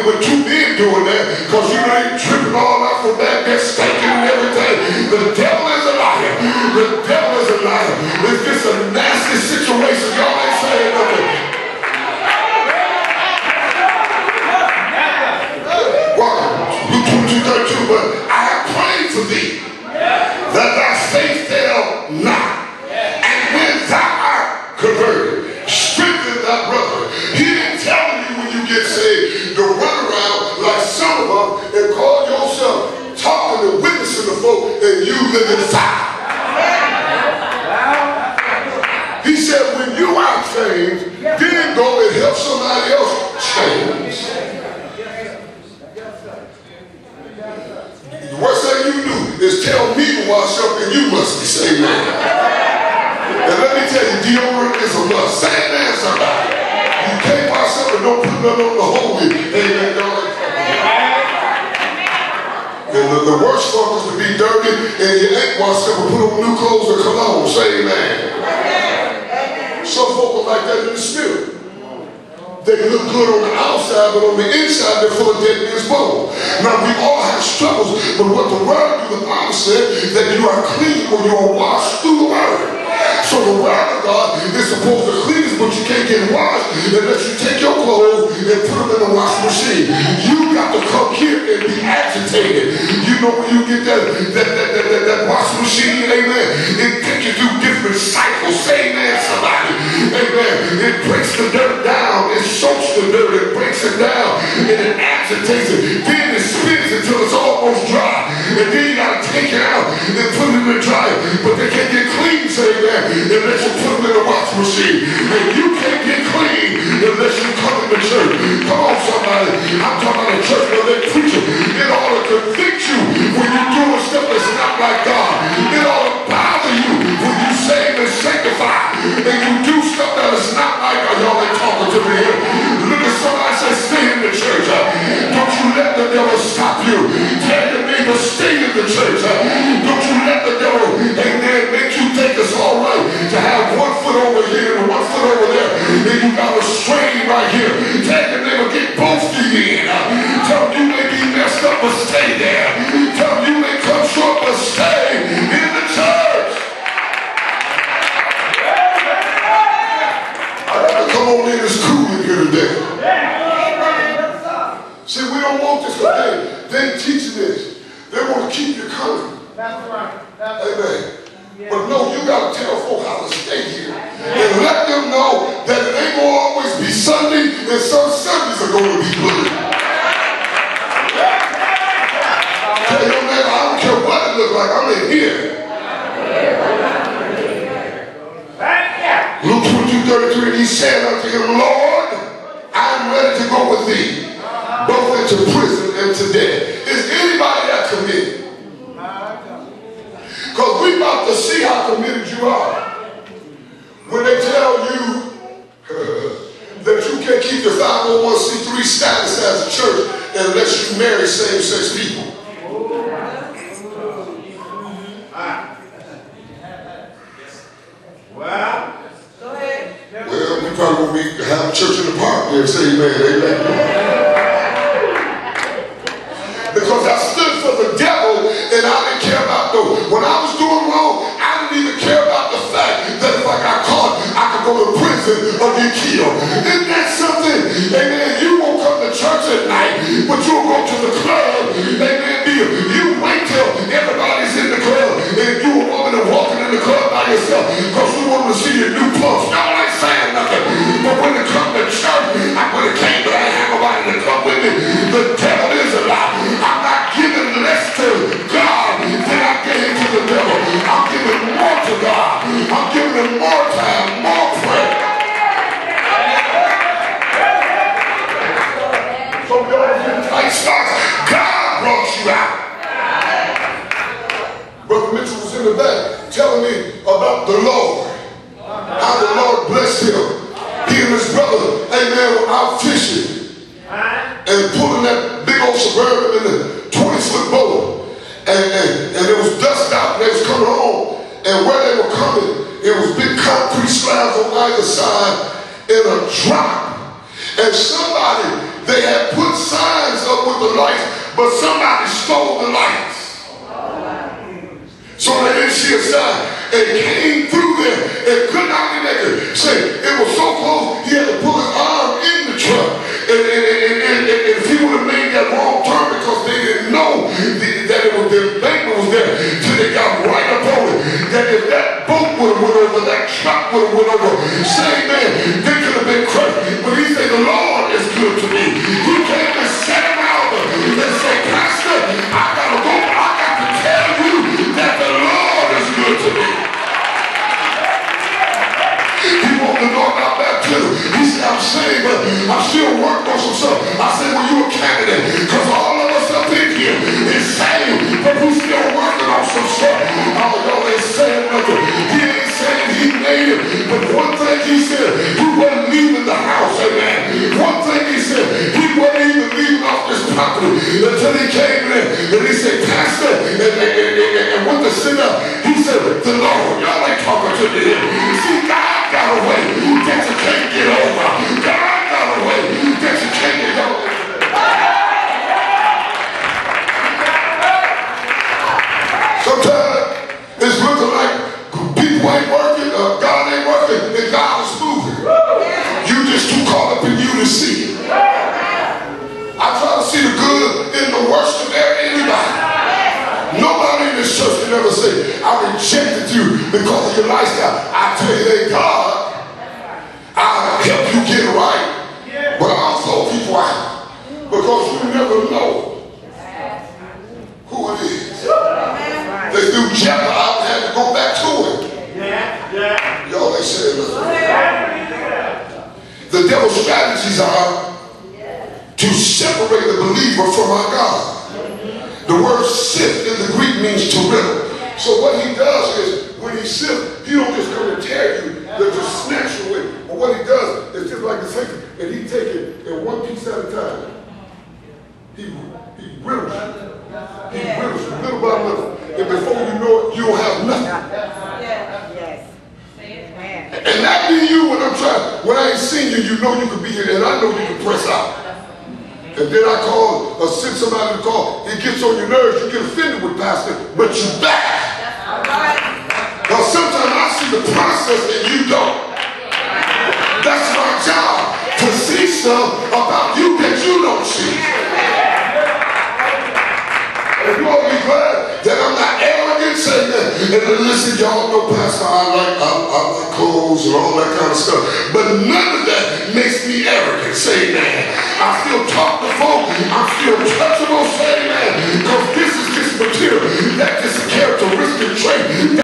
with two men doing that, because you ain't tripping all out from that, they're stinking and everything. The devil is a liar. The devil is a liar. It's just a nasty situation. Y'all ain't saying nothing. Luke 22:32, but I have prayed for thee, that thy faith fail not. And when thou art converted, strengthen thy brother. He didn't tell you when you get saved to run around like some of them and call yourself talking and witnessing to folk and you live in fire. He said when you are changed, then go and help somebody else change. The worst thing you do is tell me to wash up and you must be saved now. And let me tell you, deodorant is a must. Say amen, somebody. You can't wash up and don't put nothing on the whole head. Amen, y'all. And the worst fuck is to be dirty and you ain't washed up and put on new clothes or cologne. Say amen. Some folk are like that in the spirit. They look good on the outside, but on the inside, they're full of dead men's bones. Now, we all have struggles, but what the word do, the Bible said, that you are clean when you are washed through the word. So the word of God is supposed to clean us, but you can't get washed unless you take your clothes and put them in the washing machine. You got to come here and be agitated. You know when you get that washing machine, amen, it takes you through different cycles. Say amen, somebody. Amen. It breaks the dirt down. It soaks the dirt. It breaks it down. And it agitates it. Then it spins until it's almost dry. And then you got to take it out and put it in the dryer. But they can't get clean, say amen, unless you put them in the washing machine. And you can't get clean unless you come in the church. Come on, somebody. I'm talking about a church where they preach it. It ought to convict you when you're doing stuff that's not like God. It ought to bother you when you save and sanctify and you do stuff that is not like God. Y'all ain't talking to me here. Look at somebody say, stay in the church. Don't you let the devil stop you. Tell your neighbor, stay in the church. Don't you let the devil, amen, make you think it's all right to have one foot over here and one foot over there. And you got a strain right here. Tell your neighbor, get both feet in. Tell them you may be messed up, but stay there. Tell them you may come short, but stay in the church. I got to come on in, it's cool in here today. See, we don't want this today. They teach this. They want to keep you coming. That's right. Amen. Yeah. But no, you got to tell folk how to stay here. And let them know that it ain't going to always be Sunday, and some Sundays are going to be good. Tell your neighbor, I don't care what it looks like, I'm in here. Luke 22:33, he said unto him, Lord, I am ready to go with thee, both into prison and to death. Is anybody that committed? Because we about to see how committed you are. When they tell you that you can't keep your 501c3 status as a church unless you marry same-sex people. Well, we probably going to have a church in the park there and say amen. Because I stood for the devil and I didn't care about those. When I was doing wrong, I didn't even care about the fact that if I got caught, I could go to prison or get killed. Isn't that something? Amen. You won't come to church at night, but you'll go to the club. Amen. You wait till everybody's in the club and you a woman and walking in the club by yourself because you want to see your new clothes. Y'all ain't saying nothing. But when it comes to church, I would have came, but I ain't have nobody to come with me. The devil is a lie. I'm not giving less to God than I gave to the devil. I'm giving more to God. I'm giving him more time, more prayer. So y'all getting tight spots. God brought you out. Brother Mitchell was in the back telling me about the Lord. How the Lord blessed him. He and his brother, amen, were out fishing and pulling that big old Suburban in the 20-foot boat. And there was dust out and they was coming home. And where they were coming, it was big concrete slabs on either side and a drop. And somebody, they had put signs and came through there and could not be naked. Say, it was so close, he had to pull his arm in the truck. And if he would have made that wrong turn because they didn't know that it was the embankment was there till they got right up on it, that if that boat would have went over, that truck would have went over, say, man, they could have been crushed. But he said, the Lord is good to me. He came and sat him out and said, Pastor, I got to go. I got to tell you that the Lord is good to me. He wanted to know about baptism. He said, I'm saved, but I'm still working on some stuff. I said, well, you're a candidate, because all of us up in here is saved, but we still working on some stuff. Oh, y'all ain't saying nothing. He ain't saying he made it, but one thing he said, he wasn't leaving the house, amen. One thing he said, he wasn't even leaving off this property until he came in and he said, Pastor, and went to sit up. He said, the Lord, y'all ain't talking to me. See, God got a way that you can't get over. God got a way that you can't get over. Sometimes it's looking like people ain't working, God ain't working, and God is moving. You just too caught up in you to see it. I try to see the good in the worst of anybody. Nobody in this church can ever say, I rejected you because of your lifestyle. I tell you that God, I'll help you get right. But I'll throw people out because you never know who it is. They threw Jekyll out and had to go back to it. Y'all ain't saying nothing. The devil's strategies are to separate the believer from our God. The word sift in the Greek means to riddle. So what he does is, when he sifts, he don't just come and tear you, they just snatch you away. But what he does is just like the second, and he take it in one piece at a time. He riddles you. He riddles you little by little. And before you know it, you don't have nothing. Yes. And that be you when I ain't seen you, you know you can be here, and I know you can press out. And then I call or send somebody to call. It gets on your nerves. You get offended with pastor, but you back. Now sometimes I see the process and you don't. That's my job, to see stuff about you that you don't see. And you ought to be glad that I'm not arrogant saying that. And listen, y'all know, Pastor, I like clothes and all that kind of stuff. But none of that makes me arrogant. Say that. I still talk to folk. I'm still touchable. Say that. Because this is just material.